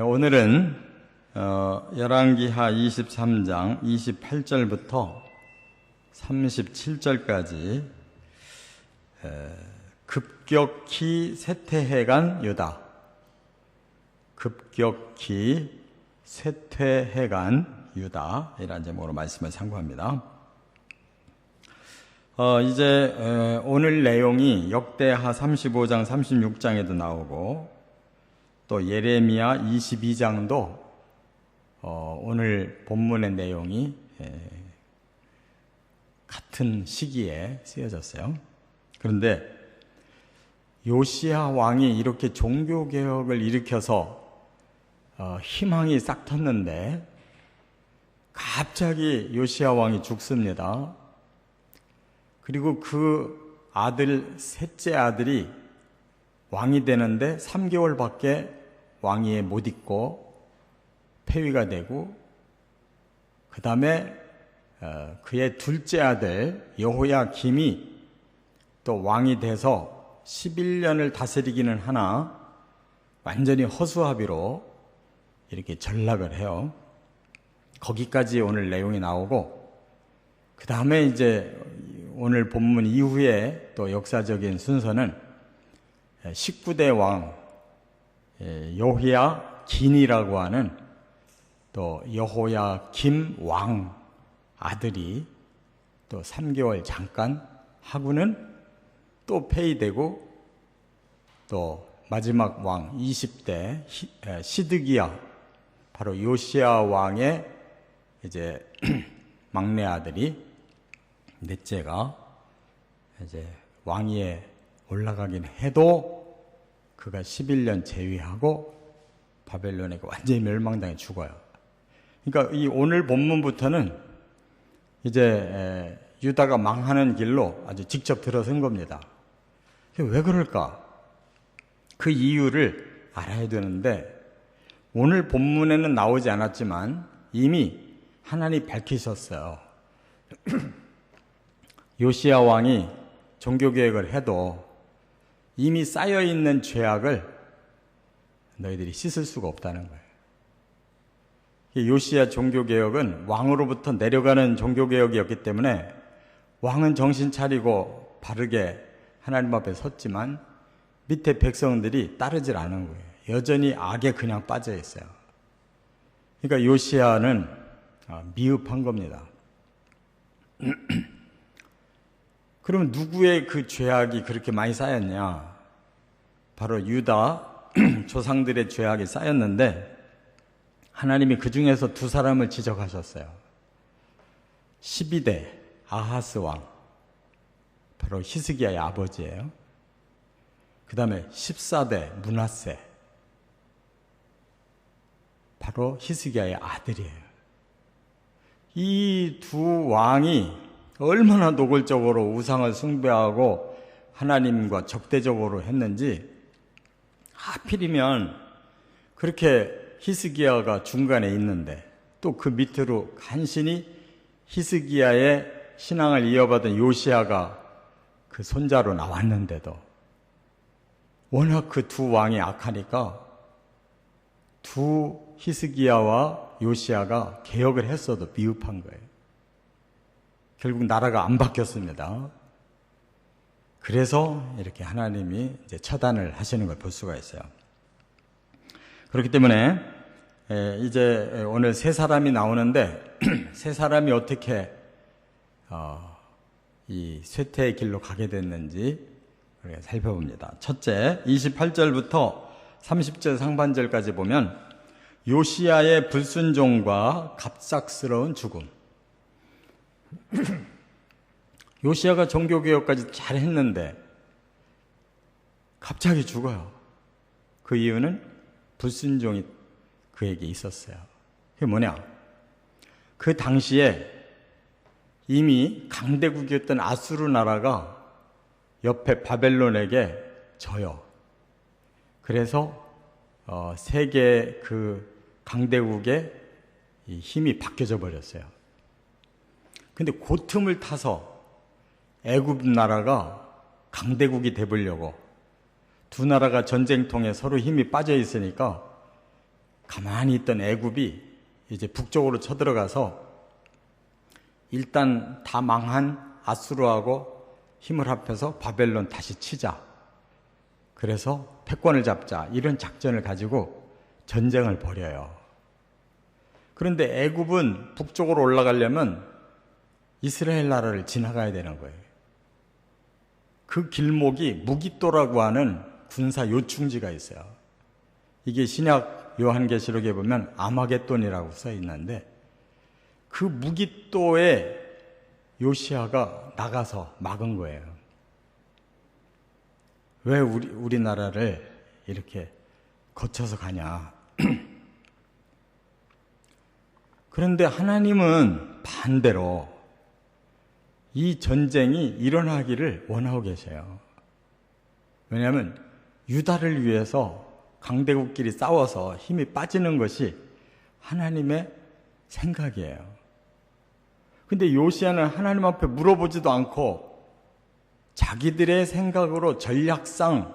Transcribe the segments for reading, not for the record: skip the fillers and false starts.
오늘은 열왕기하 23장 28절부터 37절까지 급격히 쇠퇴해간 유다, 급격히 쇠퇴해간 유다 이라는 제목으로 말씀을 상고합니다. 이제 오늘 내용이 역대하 35장 36장에도 나오고 또 예레미야 22장도 오늘 본문의 내용이 같은 시기에 쓰여졌어요. 그런데 요시야 왕이 이렇게 종교개혁을 일으켜서 희망이 싹 텄는데 갑자기 요시야 왕이 죽습니다. 그리고 그 아들, 셋째 아들이 왕이 되는데 3개월밖에 왕위에 못 있고 폐위가 되고, 그 다음에 그의 둘째 아들 여호야김이 또 왕이 돼서 11년을 다스리기는 하나 완전히 허수아비로 이렇게 전락을 해요. 거기까지 오늘 내용이 나오고, 그 다음에 이제 오늘 본문 이후에 또 역사적인 순서는 19대 왕 여호야긴이라고 하는 또 여호야김 왕 아들이 또 3개월 잠깐 하고는 또 폐위되고, 또 마지막 왕 20대 시드기야, 바로 요시야 왕의 이제 막내 아들이, 넷째가 이제 왕위에 올라가긴 해도 그가 11년 재위하고 바벨론에게 완전히 멸망당해 죽어요. 그러니까 이 오늘 본문부터는 이제 유다가 망하는 길로 아주 직접 들어선 겁니다. 왜 그럴까? 그 이유를 알아야 되는데, 오늘 본문에는 나오지 않았지만 이미 하나님이 밝히셨어요. 요시야 왕이 종교개혁을 해도 이미 쌓여있는 죄악을 너희들이 씻을 수가 없다는 거예요. 요시야 종교개혁은 왕으로부터 내려가는 종교개혁이었기 때문에 왕은 정신 차리고 바르게 하나님 앞에 섰지만 밑에 백성들이 따르질 않은 거예요. 여전히 악에 그냥 빠져 있어요. 그러니까 요시야는 미흡한 겁니다. 그럼 누구의 그 죄악이 그렇게 많이 쌓였냐? 바로 유다 조상들의 죄악이 쌓였는데, 하나님이 그 중에서 두 사람을 지적하셨어요. 12대 아하스 왕, 바로 히스기야의 아버지예요. 그 다음에 14대 므낫세, 바로 히스기야의 아들이에요. 이 두 왕이 얼마나 노골적으로 우상을 숭배하고 하나님과 적대적으로 했는지, 하필이면 그렇게 히스기야가 중간에 있는데 또 그 밑으로 간신히 히스기야의 신앙을 이어받은 요시야가 그 손자로 나왔는데도 워낙 그 두 왕이 악하니까 두 히스기야와 요시야가 개혁을 했어도 미흡한 거예요. 결국 나라가 안 바뀌었습니다. 그래서 이렇게 하나님이 이제 처단을 하시는 걸 볼 수가 있어요. 그렇기 때문에 이제 오늘 세 사람이 나오는데 세 사람이 어떻게 이 쇠퇴의 길로 가게 됐는지 우리가 살펴봅니다. 첫째, 28절부터 30절 상반절까지 보면 요시야의 불순종과 갑작스러운 죽음. 요시야가 종교개혁까지 잘 했는데 갑자기 죽어요. 그 이유는 불순종이 그에게 있었어요. 그게 뭐냐? 그 당시에 이미 강대국이었던 아수르 나라가 옆에 바벨론에게 져요. 그래서 세계 그 강대국의 이 힘이 바뀌어져 버렸어요. 근데 그 틈을 타서 애굽 나라가 강대국이 되보려고 두 나라가 전쟁통에 서로 힘이 빠져 있으니까 가만히 있던 애굽이 이제 북쪽으로 쳐들어가서 일단 다 망한 아수르하고 힘을 합해서 바벨론 다시 치자. 그래서 패권을 잡자. 이런 작전을 가지고 전쟁을 벌여요. 그런데 애굽은 북쪽으로 올라가려면 이스라엘 나라를 지나가야 되는 거예요. 그 길목이 무기또라고 하는 군사 요충지가 있어요. 이게 신약 요한계시록에 보면 아마겟돈이라고 써 있는데 그 무기또에 요시야가 나가서 막은 거예요. 왜 우리나라를 이렇게 거쳐서 가냐. 그런데 하나님은 반대로 이 전쟁이 일어나기를 원하고 계셔요. 왜냐하면 유다를 위해서 강대국끼리 싸워서 힘이 빠지는 것이 하나님의 생각이에요. 근데 요시야는 하나님 앞에 물어보지도 않고 자기들의 생각으로 전략상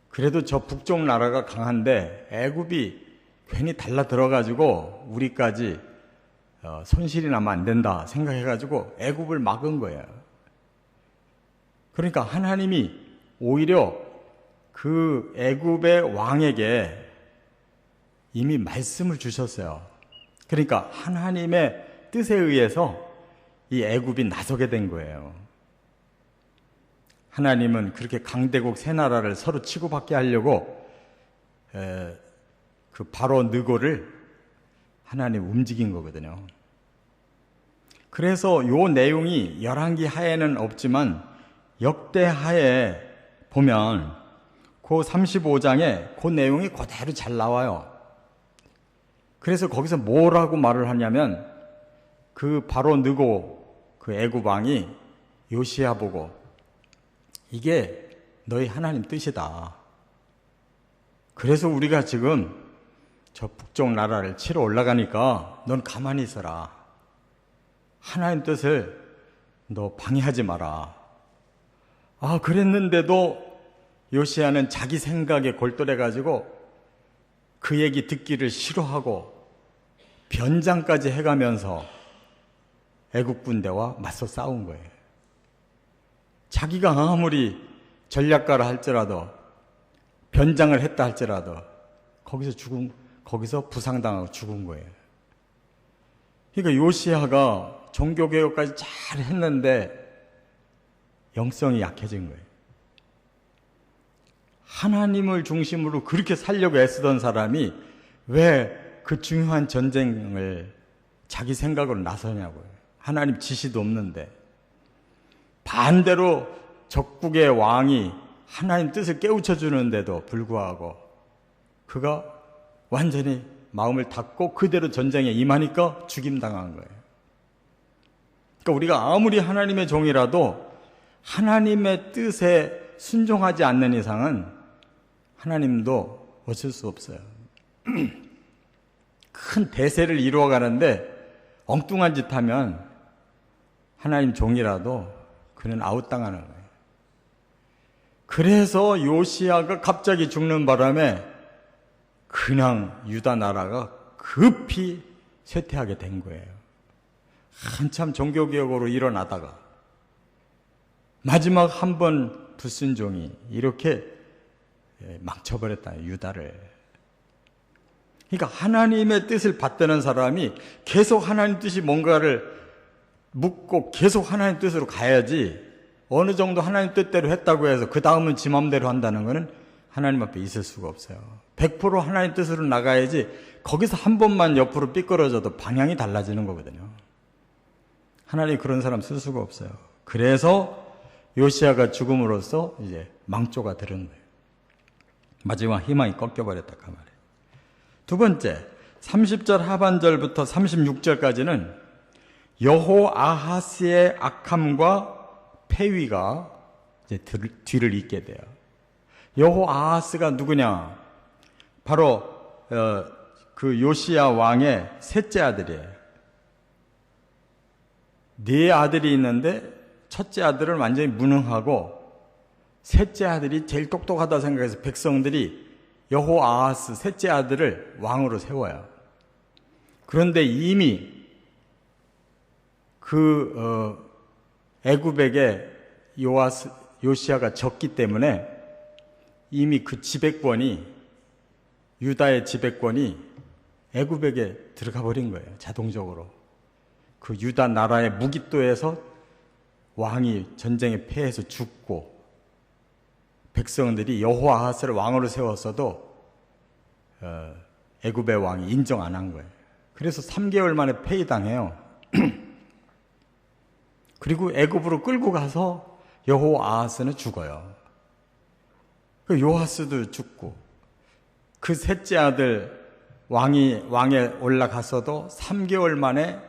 그래도 저 북쪽 나라가 강한데 애굽이 괜히 달라들어가지고 우리까지 손실이 나면 안 된다 생각해가지고 애굽을 막은 거예요. 그러니까 하나님이 오히려 그 애굽의 왕에게 이미 말씀을 주셨어요. 그러니까 하나님의 뜻에 의해서 이 애굽이 나서게 된 거예요. 하나님은 그렇게 강대국 세 나라를 서로 치고받게 하려고 그 바로 느고를 하나님 움직인 거거든요. 그래서 요 내용이 열왕기 하에는 없지만 역대 하에 보면 그 35장에 그 내용이 그대로 잘 나와요. 그래서 거기서 뭐라고 말을 하냐면 그 바로 느고 그 애굽 왕이 요시야 보고 이게 너희 하나님 뜻이다. 그래서 우리가 지금 저 북쪽 나라를 치러 올라가니까 넌 가만히 있어라. 하나님 뜻을 너 방해하지 마라. 아, 그랬는데도 요시야는 자기 생각에 골똘해가지고 그 얘기 듣기를 싫어하고 변장까지 해가면서 애국 군대와 맞서 싸운 거예요. 자기가 아무리 전략가라 할지라도 변장을 했다 할지라도 거기서 부상당하고 죽은 거예요. 그러니까 요시야가 종교개혁까지 잘 했는데 영성이 약해진 거예요. 하나님을 중심으로 그렇게 살려고 애쓰던 사람이 왜 그 중요한 전쟁을 자기 생각으로 나서냐고요. 하나님 지시도 없는데. 반대로 적국의 왕이 하나님 뜻을 깨우쳐 주는데도 불구하고 그가 완전히 마음을 닫고 그대로 전쟁에 임하니까 죽임당한 거예요. 그러니까 우리가 아무리 하나님의 종이라도 하나님의 뜻에 순종하지 않는 이상은 하나님도 어쩔 수 없어요. 큰 대세를 이루어가는데 엉뚱한 짓 하면 하나님 종이라도 그는 아웃당하는 거예요. 그래서 요시야가 갑자기 죽는 바람에 그냥 유다 나라가 급히 쇠퇴하게 된 거예요. 한참 종교개혁으로 일어나다가 마지막 한 번 불순종이 이렇게 망쳐버렸다, 유다를. 그러니까 하나님의 뜻을 받드는 사람이 계속 하나님 뜻이 뭔가를 묻고 계속 하나님 뜻으로 가야지 어느 정도 하나님 뜻대로 했다고 해서 그 다음은 지 맘대로 한다는 것은 하나님 앞에 있을 수가 없어요. 100% 하나님 뜻으로 나가야지 거기서 한 번만 옆으로 삐끄러져도 방향이 달라지는 거거든요. 하나님 그런 사람 쓸 수가 없어요. 그래서 요시야가 죽음으로써 이제 망조가 들은 거예요. 마지막 희망이 꺾여버렸다 그 말이에요. 두 번째, 30절 하반절부터 36절까지는 여호아하스의 악함과 폐위가 이제 뒤를 잇게 돼요. 여호아하스가 누구냐? 바로 그 요시야 왕의 셋째 아들이에요. 네 아들이 있는데 첫째 아들은 완전히 무능하고 셋째 아들이 제일 똑똑하다 생각해서 백성들이 여호아하스 셋째 아들을 왕으로 세워요. 그런데 이미 애굽에게 요시아가 졌기 때문에 이미 그 지배권이, 유다의 지배권이 애굽에게 들어가 버린 거예요. 자동적으로. 그 유다 나라의 무기또에서 왕이 전쟁에 패해서 죽고, 백성들이 여호아하스를 왕으로 세웠어도 애굽의 왕이 인정 안 한 거예요. 그래서 3개월 만에 폐위당해요. 그리고 애굽으로 끌고 가서 여호아하스는 죽어요. 그 요아스도 죽고, 그 셋째 아들 왕에 올라갔어도 3개월 만에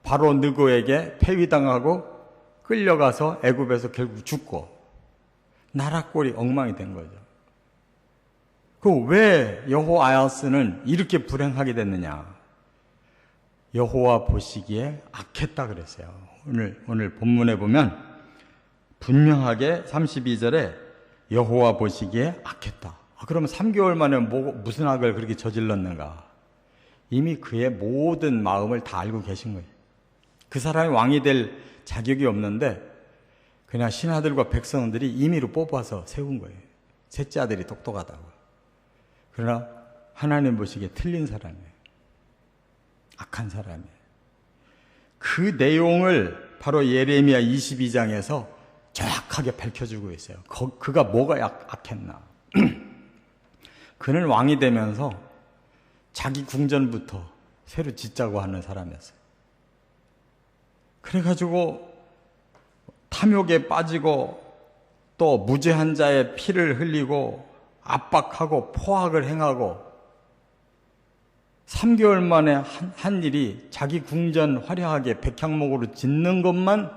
바로 느고에게 폐위당하고 끌려가서 애굽에서 결국 죽고, 나라 꼴이 엉망이 된 거죠. 왜 여호아하스는 이렇게 불행하게 됐느냐? 여호와 보시기에 악했다 그랬어요. 오늘 본문에 보면 분명하게 32절에 여호와 보시기에 악했다. 그러면 3개월 만에 무슨 악을 그렇게 저질렀는가? 이미 그의 모든 마음을 다 알고 계신 거예요. 그 사람이 왕이 될 자격이 없는데 그냥 신하들과 백성들이 임의로 뽑아서 세운 거예요. 셋째 아들이 똑똑하다고. 그러나 하나님 보시기에 틀린 사람이에요. 악한 사람이에요. 그 내용을 바로 예레미야 22장에서 정확하게 밝혀주고 있어요. 그가 뭐가 악했나. 그는 왕이 되면서 자기 궁전부터 새로 짓자고 하는 사람이었어요. 그래가지고 탐욕에 빠지고 또 무죄한 자의 피를 흘리고 압박하고 포악을 행하고 3개월 만에 한 일이 자기 궁전 화려하게 백향목으로 짓는 것만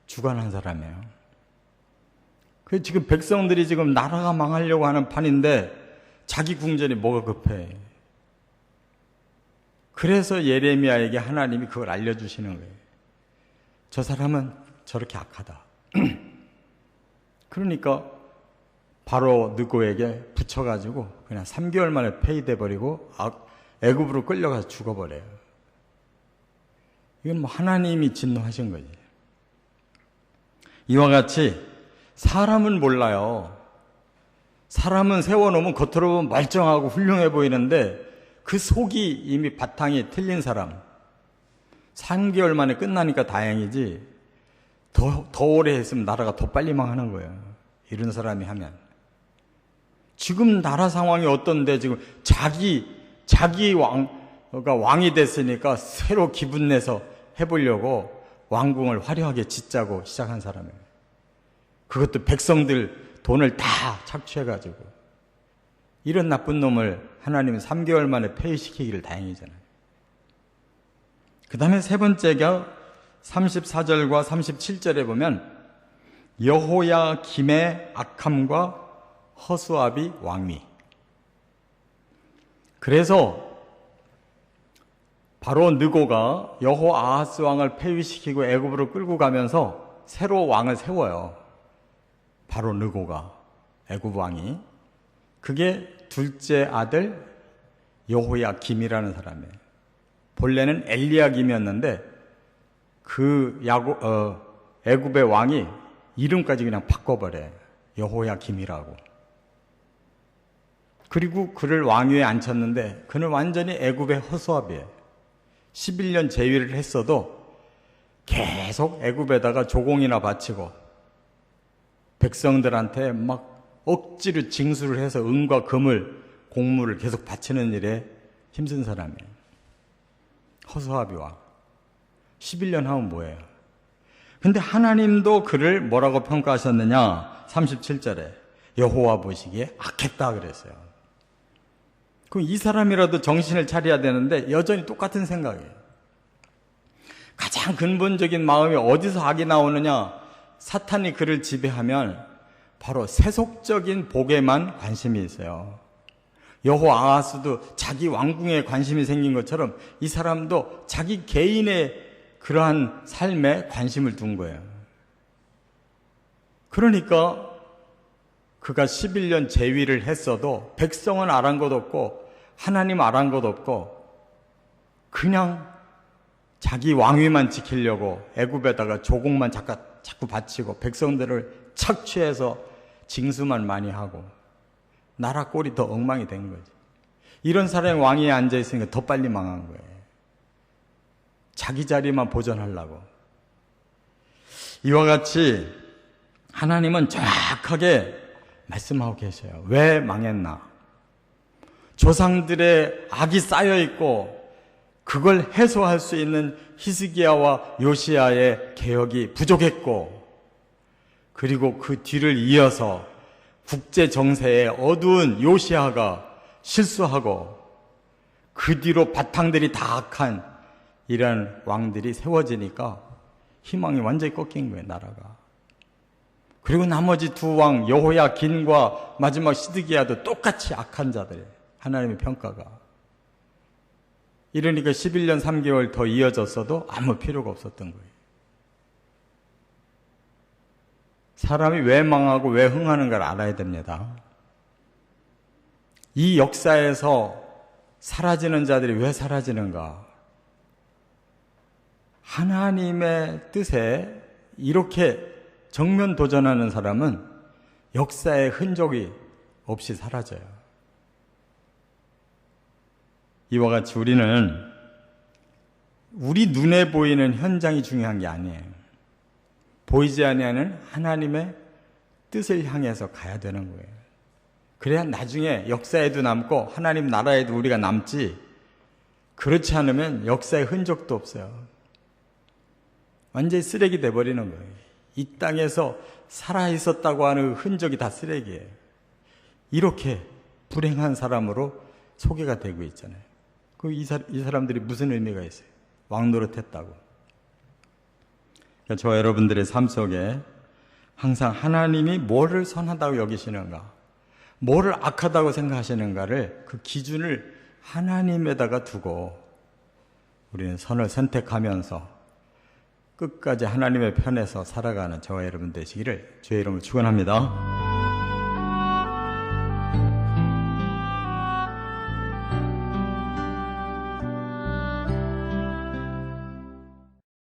주관한 사람이에요. 그 지금 백성들이 지금 나라가 망하려고 하는 판인데 자기 궁전이 뭐가 급해. 그래서 예레미야에게 하나님이 그걸 알려주시는 거예요. 저 사람은 저렇게 악하다. 그러니까 바로 느고에게 붙여가지고 그냥 3개월 만에 폐위돼 버리고 애굽으로 끌려가서 죽어버려요. 이건 하나님이 진노하신 거지. 이와 같이 사람은 몰라요. 사람은 세워놓으면 겉으로 보면 멀쩡하고 훌륭해 보이는데 그 속이 이미 바탕이 틀린 사람. 3개월 만에 끝나니까 다행이지 더 오래 했으면 나라가 더 빨리 망하는 거예요. 이런 사람이 하면. 지금 나라 상황이 어떤데 지금 자기 왕이 됐으니까 새로 기분 내서 해보려고 왕궁을 화려하게 짓자고 시작한 사람이에요. 그것도 백성들 돈을 다 착취해가지고. 이런 나쁜 놈을 하나님은 3개월 만에 폐위시키기를 다행이잖아요. 그 다음에 세 번째가 34절과 37절에 보면 여호야김의 악함과 허수아비 왕위. 그래서 바로 느고가 여호아하스 왕을 폐위시키고 애굽으로 끌고 가면서 새로 왕을 세워요. 바로 느고가, 애굽 왕이. 그게 둘째 아들 여호야김이라는 사람이에요. 본래는 엘리야김이었는데 애굽의 왕이 이름까지 그냥 바꿔버려요. 여호야김이라고. 그리고 그를 왕위에 앉혔는데 그는 완전히 애굽의 허수아비예요. 11년 재위를 했어도 계속 애굽에다가 조공이나 바치고 백성들한테 막 억지로 징수를 해서 은과 금을 공물을 계속 바치는 일에 힘쓴 사람이에요. 허수아비 왕. 11년 하면 뭐예요? 근데 하나님도 그를 뭐라고 평가하셨느냐? 37절에 여호와 보시기에 악했다 그랬어요. 그럼 이 사람이라도 정신을 차려야 되는데 여전히 똑같은 생각이에요. 가장 근본적인 마음이 어디서 악이 나오느냐? 사탄이 그를 지배하면 바로 세속적인 복에만 관심이 있어요. 여호아하스도 자기 왕궁에 관심이 생긴 것처럼 이 사람도 자기 개인의 그러한 삶에 관심을 둔 거예요. 그러니까 그가 11년 재위를 했어도 백성은 아랑곳 없고 하나님 아랑곳 없고 그냥 자기 왕위만 지키려고 애굽에다가 조공만 자꾸 바치고 백성들을 착취해서 징수만 많이 하고 나라 꼴이 더 엉망이 된 거지. 이런 사람이 왕위에 앉아있으니까 더 빨리 망한 거예요. 자기 자리만 보존하려고. 이와 같이 하나님은 정확하게 말씀하고 계셔요. 왜 망했나? 조상들의 악이 쌓여있고 그걸 해소할 수 있는 히스기야와 요시야의 개혁이 부족했고, 그리고 그 뒤를 이어서 국제 정세의 어두운 요시야가 실수하고 그 뒤로 바탕들이 다 악한 이런 왕들이 세워지니까 희망이 완전히 꺾인 거예요, 나라가. 그리고 나머지 두 왕 여호야긴과 마지막 시드기야도 똑같이 악한 자들이에요, 하나님의 평가가. 이러니까 11년 3개월 더 이어졌어도 아무 필요가 없었던 거예요. 사람이 왜 망하고 왜 흥하는가를 알아야 됩니다. 이 역사에서 사라지는 자들이 왜 사라지는가? 하나님의 뜻에 이렇게 정면 도전하는 사람은 역사의 흔적이 없이 사라져요. 이와 같이 우리는 우리 눈에 보이는 현장이 중요한 게 아니에요. 보이지 아니하는 하나님의 뜻을 향해서 가야 되는 거예요. 그래야 나중에 역사에도 남고 하나님 나라에도 우리가 남지, 그렇지 않으면 역사의 흔적도 없어요. 완전히 쓰레기 돼버리는 거예요. 이 땅에서 살아있었다고 하는 흔적이 다 쓰레기예요. 이렇게 불행한 사람으로 소개가 되고 있잖아요. 이 사람들이 무슨 의미가 있어요? 왕 노릇했다고. 그러니까 저와 여러분들의 삶 속에 항상 하나님이 뭐를 선하다고 여기시는가, 뭐를 악하다고 생각하시는가를, 그 기준을 하나님에다가 두고 우리는 선을 선택하면서 끝까지 하나님의 편에서 살아가는 저와 여러분 되시기를 주의 이름으로 축원합니다.